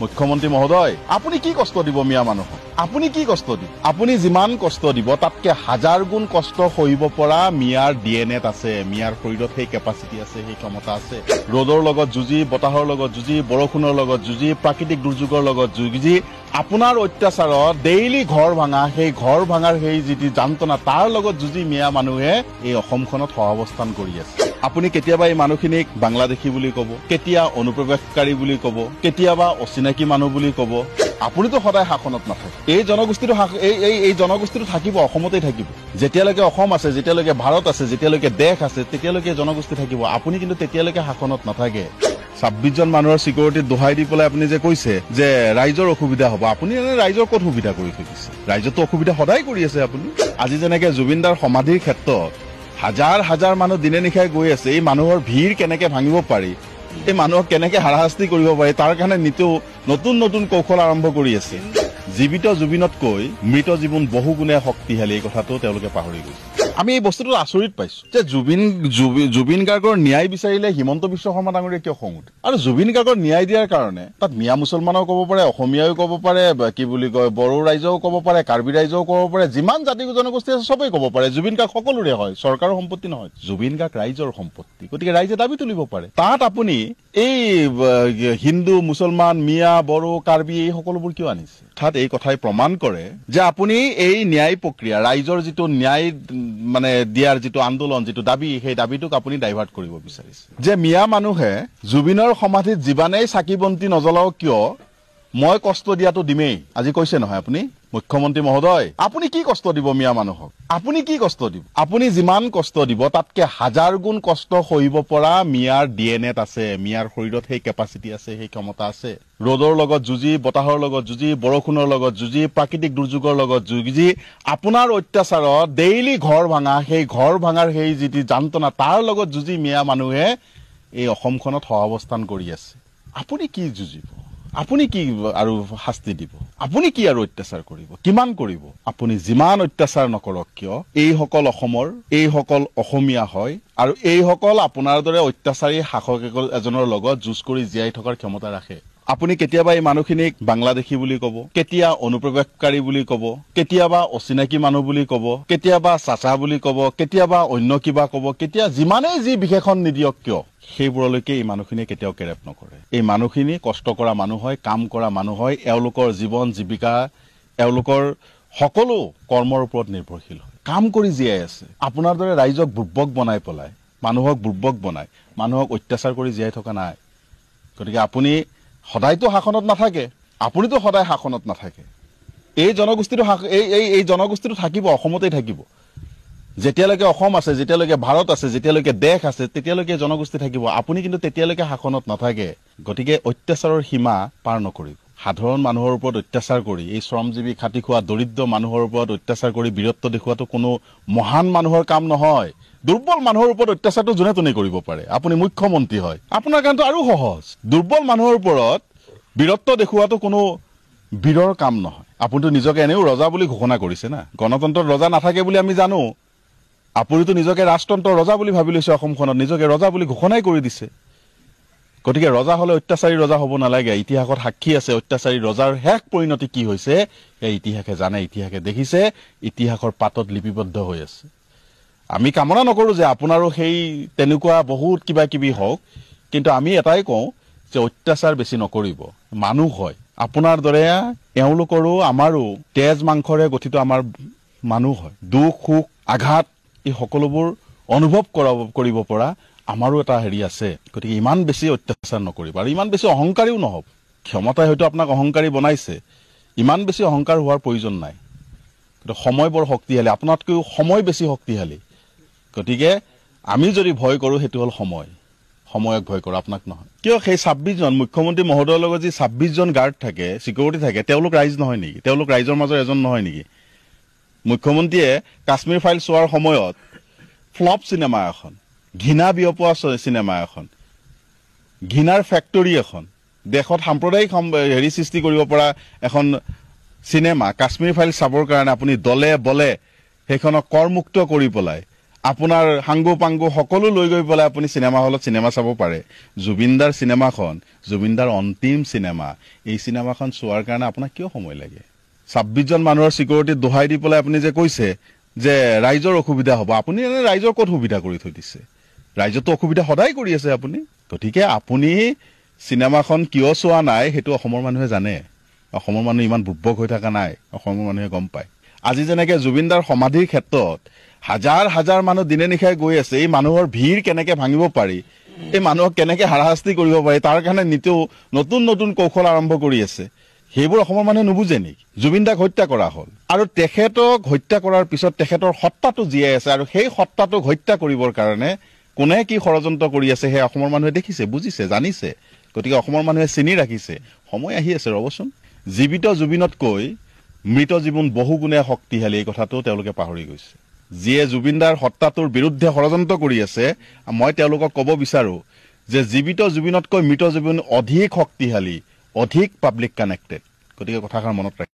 মুখ্যমন্ত্ৰী মহোদয় আপুনি কি কষ্ট দিব মিয়া মানুহক আপুনি কি কষ্ট দিব আপুনি যিমান কষ্ট দিব তাতকে হাজাৰ গুণ কষ্ট সহিব পৰা মিয়াৰ ডিএনএত আছে মিয়াৰ শৰীৰত সেই কেপাচিটি আছে সেই ক্ষমতা আছে ৰ'দৰ লগত যুঁজি বতাহৰ লগত যুঁজি বৰষুণৰ লগত যুঁজি প্ৰাকৃতিক দুৰ্যোগৰ লগত যুঁজি আপোনাৰ অত্যাচাৰত ডেইলি ঘৰ ভাঙাৰ সেই যিটি যন্ত্ৰণা তাৰ লগত যুঁজি মিয়া মানুহে এই অসমখনত সহাৱস্থান কৰি আছে আপুনি কেতিয়াবা এই মানুহখিনিক বাংলাদেশী বুলি ক'ব কেতিয়া অনুপ্ৰৱেশকাৰী বুলি ক'ব কেতিয়াবা অচিনাকি মানুহ বুলি ক'ব আপুনিতো সদায় শাসনত নাথাকে এই জনগোষ্ঠীটো থাকিব অসমতেই থাকিব যেতিয়ালৈকে অসম আছে যেতিয়ালৈকে ভাৰত আছে যেতিয়ালৈকে দেশ আছে তেতিয়ালৈকে জনগোষ্ঠী থাকিব আপুনি কিন্তু তেতিয়ালৈকে শাসনত নাথাকে 26 জন মানুহৰ সিকিউৰিটি দোহাই দি পেলাই আপুনি যে কৈছে যে ৰাইজৰ অসুবিধা হ'ব আপুনি এনে ৰাইজৰ ক'ত সুবিধা কৰি থৈছে ৰাইজতো অসুবিধা সদায় কৰি আছে আপুনি আজি যেনেকে জুবিনদাৰ সমাধিৰ ক্ষেত্ৰত হাজাৰ হাজাৰ মানুহ দিনে নিশাই গৈ আছে এই মানুহৰ ভিৰ কেনেকে ভাঙিব পাৰি এই মানুহক কেনেকে হাৰাশাস্তি কৰিব পাৰি তাৰ কাৰণে নতুন নতুন কৌশল আৰম্ভ কৰি আছে জীৱিত জুবিনতকৈ মৃত জীৱন বহু গুণে শক্তিশালী এই কথাটো তেওঁলোকে পাহৰি গৈছে আমি এই বস্তুটো আচৰিত পাইছো যে জুবিন গাৰ্গৰ ন্যায় বিচাৰিলে হিমন্ত বিশ্ব শৰ্মা ডাঙৰীয়া কিয় খং উঠে আৰু জুবিন গাৰ্গৰ ন্যায় দিয়াৰ কাৰণে তাত মিয়া মুছলমানেও ক'ব পাৰে অসমীয়াও ক'ব পাৰে কি বুলি কয় বড়ো ৰাইজেও ক'ব পাৰে কাৰ্বি ৰাইজেও ক'ব পাৰে যিমান জাতি জনগোষ্ঠী আছে সবেই ক'ব পাৰে জুবিন গাৰ্গ সকলোৰে হয় চৰকাৰৰ সম্পত্তি নহয় জুবিন গাৰ্গ ৰাইজৰ সম্পত্তি গতিকে ৰাইজে দাবী তুলিব পাৰে তাত আপুনি এই হিন্দু মুছলমান মিয়া বড়ো কাৰ্বি এই সকলোবোৰ কিয় আনিছে তাত এই কথাই প্ৰমাণ কৰে যে আপুনি এই ন্যায় প্ৰক্ৰিয়া ৰাইজৰ যিটো ন্যায় মানে দিয়াৰ যিটো আন্দোলন যিটো দাবী সেই দাবীটোক আপুনি ডাইভাৰ্ট কৰিব বিচাৰিছে যে মিয়া মানুহে জুবিনৰ সমাধিত জীৱানেই চাকি বন্তি নজ্বলাও কিয় মই কষ্ট দিয়াটো দিমেই আজি কৈছে নহয় আপুনি মুখ্যমন্ত্ৰী মহোদয় আপুনি কি কষ্ট দিব মিয়া মানুহক আপুনি কি কষ্ট দিব আপুনি যিমান কষ্ট দিব তাতকে হাজাৰ গুণ কষ্ট সহিব পৰা মিয়াৰ ডিএনএত আছে মিয়াৰ শৰীৰত সেই কেপাচিটি আছে সেই ক্ষমতা আছে ৰ'দৰ লগত যুঁজি বতাহৰ লগত যুঁজি বৰষুণৰ লগত যুঁজি প্ৰাকৃতিক দুৰ্যোগৰ লগত যুঁজি আপোনাৰ অত্যাচাৰত ডেইলি ঘৰ ভাঙাৰ সেই যিটি যন্ত্ৰণা তাৰ লগত যুঁজি মিয়া মানুহে এই অসমখনত সহাৱস্থান কৰি আছে আপুনি কি যুঁজিব আপুনি কি আৰু শাস্তি দিব আপুনি কি আৰু অত্যাচাৰ কৰিব কিমান কৰিব আপুনি যিমান অত্যাচাৰ নকৰক কিয় এইসকল অসমৰ এইসকল অসমীয়া হয় আৰু এইসকল আপোনাৰ দৰে অত্যাচাৰী শাসক এজনৰ লগত যুঁজ কৰি জীয়াই থকাৰ ক্ষমতা ৰাখে আপুনি কেতিয়াবা এই মানুহখিনিক বাংলাদেশী বুলি ক'ব কেতিয়া অনুপ্ৰৱেশকাৰী বুলি ক'ব কেতিয়াবা অচিনাকি মানুহ বুলি ক'ব কেতিয়াবা চাচা বুলি ক'ব কেতিয়াবা অন্য কিবা ক'ব কেতিয়া যিমানেই যি বিশেষণ নিদিয়ক কিয় সেইবোৰলৈকে এই মানুহখিনিয়ে কেতিয়াও কেৰেপ নকৰে এই মানুহখিনি কষ্ট কৰা মানুহ হয় কাম কৰা মানুহ হয় এওঁলোকৰ জীৱন জীৱিকা এওঁলোকৰ সকলো কৰ্মৰ ওপৰত নিৰ্ভৰশীল হয় কাম কৰি জীয়াই আছে আপোনাৰ দৰে ৰাইজক বুৰ্বক বনাই পেলাই মানুহক বুৰ্বক বনাই মানুহক অত্যাচাৰ কৰি জীয়াই থকা নাই গতিকে আপুনি সদায়তো শাসনত নাথাকে আপুনিতো সদায় শাসনত নাথাকে এই জনগোষ্ঠীটো থাকিব অসমতেই থাকিব যেতিয়ালৈকে অসম আছে যেতিয়ালৈকে ভাৰত আছে যেতিয়ালৈকে দেশ আছে তেতিয়ালৈকে জনগোষ্ঠী থাকিব আপুনি কিন্তু তেতিয়ালৈকে শাসনত নাথাকে গতিকে অত্যাচাৰৰ সীমা পাৰ নকৰিব সাধাৰণ মানুহৰ ওপৰত অত্যাচাৰ কৰি এই শ্ৰমজীৱী খাটি খোৱা দৰিদ্ৰ মানুহৰ ওপৰত অত্যাচাৰ কৰি বীৰত্ব দেখুৱাটো কোনো মহান মানুহৰ কাম নহয় দুৰ্বল মানুহৰ ওপৰত অত্যাচাৰটো যোনে তোনে কৰিব পাৰে আপুনি মুখ্যমন্ত্ৰী হয় আপোনাৰ কাৰণেতো আৰু সহজ দুৰ্বল মানুহৰ ওপৰত বীৰত্ব দেখুৱাটো কোনো বীৰৰ কাম নহয় আপুনিতো নিজকে এনেও ৰজা বুলি ঘোষণা কৰিছে না গণতন্ত্ৰত ৰজা নাথাকে বুলি আমি জানো আপুনিতো নিজকে ৰাজতন্ত্ৰৰ ৰজা বুলি ভাবি লৈছে অসমখনত নিজকে ৰজা বুলি ঘোষণাই কৰি দিছে গতিকে ৰজা হলে অত্যাচাৰী ৰজা হ'ব নালাগে ইতিহাসত সাক্ষী আছে অত্যাচাৰী ৰজাৰ শেষ পৰিণতি কি হৈছে এই ইতিহাসে জানে ইতিহাসে দেখিছে ইতিহাসৰ পাতত লিপিবদ্ধ হৈ আছে আমি কামনা নকৰো যে আপোনাৰো সেই তেনেকুৱা বহুত কিবা কিবি হওক কিন্তু আমি এটাই কওঁ যে অত্যাচাৰ বেছি নকৰিব মানুহ হয় আপোনাৰ দৰে এওঁলোকৰো আমাৰো তেজ মাংসৰে গঠিত আমাৰ মানুহ হয় দুখ সুখ আঘাত এই সকলোবোৰ অনুভৱ কৰিব পৰা আমাৰো এটা হেৰি আছে গতিকে ইমান বেছি অত্যাচাৰ নকৰিব আৰু ইমান বেছি অহংকাৰীও নহব ক্ষমতাই হয়তো আপোনাক অহংকাৰী বনাইছে ইমান বেছি অহংকাৰ হোৱাৰ প্ৰয়োজন নাই কিন্তু সময় বৰ শক্তিশালী আপোনাতকৈও সময় বেছি শক্তিশালী গতিকে আমি যদি ভয় কৰো সেইটো হ'ল সময়ক ভয় কৰো আপোনাক নহয় কিয় সেই 26 জন মুখ্যমন্ত্ৰী মহোদয়ৰ লগত যি 26 জন গাৰ্ড থাকে সিকিউৰিটি থাকে তেওঁলোক ৰাইজ নহয় নেকি তেওঁলোক ৰাইজৰ মাজৰ এজন নহয় নেকি মুখ্যমন্ত্ৰীয়ে কাশ্মীৰ ফাইল চোৱাৰ সময়ত ফ্লপ চিনেমা এখন ঘৃণা বিয়পোৱা চিনেমা এখন ঘৃণাৰ ফেক্টৰী এখন দেশত সাম্প্ৰদায়িক হেৰি সৃষ্টি কৰিব পৰা এখন চিনেমা কাশ্মীৰ ফাইল চাবৰ কাৰণে আপুনি দলে বলে সেইখনক কৰমুক্ত কৰি পেলাই আপোনাৰ হাংগু পাংগু সকলো লৈ গৈ পেলাই আপুনি চিনেমা হলত চিনেমা চাব পাৰে জুবিনদাৰ চিনেমাখন জুবিনদাৰ অন্তিম চিনেমা এই চিনেমাখন চোৱাৰ কাৰণে আপোনাক কিয় সময় লাগে 26 জন মানুহৰ সিকিউৰিটি দোহাই দি পেলাই আপুনি যে কৈছে যে ৰাইজৰ অসুবিধা হ'ব আপুনি এনে ৰাইজৰ ক'ত সুবিধা কৰি থৈ দিছে ৰাইজতো অসুবিধা সদায় কৰি আছে আপুনি গতিকে আপুনি চিনেমাখন কিয় চোৱা নাই হেতু অসমৰ মানুহে জানে অসমৰ মানুহ ইমান বুব্বক হৈ থকা নাই অসমৰ মানুহে গম পায় আজি যেনেকে জুবিনদাৰ সমাধিৰ ক্ষেত্ৰত হাজাৰ হাজাৰ মানুহ দিনে নিশাই গৈ আছে এই মানুহৰ ভিৰ কেনেকে ভাঙিব পাৰি এই মানুহক কেনেকে হাৰাশাস্তি কৰিব পাৰি তাৰ কাৰণে নিতৌ নতুন নতুন কৌশল আৰম্ভ কৰি আছে সেইবোৰ অসমৰ মানুহে নুবুজে নেকি জুবিনদাক হত্যা কৰা হ'ল আৰু তেখেতক হত্যা কৰাৰ পিছত তেখেতৰ সত্তাটো জীয়াই আছে আৰু সেই সত্তাটোক হত্যা কৰিবৰ কাৰণে কোনে কি ষড়যন্ত্ৰ কৰি আছে সেই অসমৰ মানুহে দেখিছে বুজিছে জানিছে গতিকে অসমৰ মানুহে চিনি ৰাখিছে সময় আহি আছে ৰবচোন জীৱিত জুবিনতকৈ মৃত জীৱন বহুগুণে শক্তিশালী এই কথাটো তেওঁলোকে পাহৰি গৈছে যিয়ে জুবিনদাৰ সত্তাটোৰ বিৰুদ্ধে ষড়যন্ত্ৰ কৰি আছে মই তেওঁলোকক ক'ব বিচাৰো যে জীৱিত জুবিনতকৈ মৃত জুবিন অধিক শক্তিশালী অধিক পাব্লিক কানেক্টেড গতিকে কথাষাৰ মনত ৰাখিব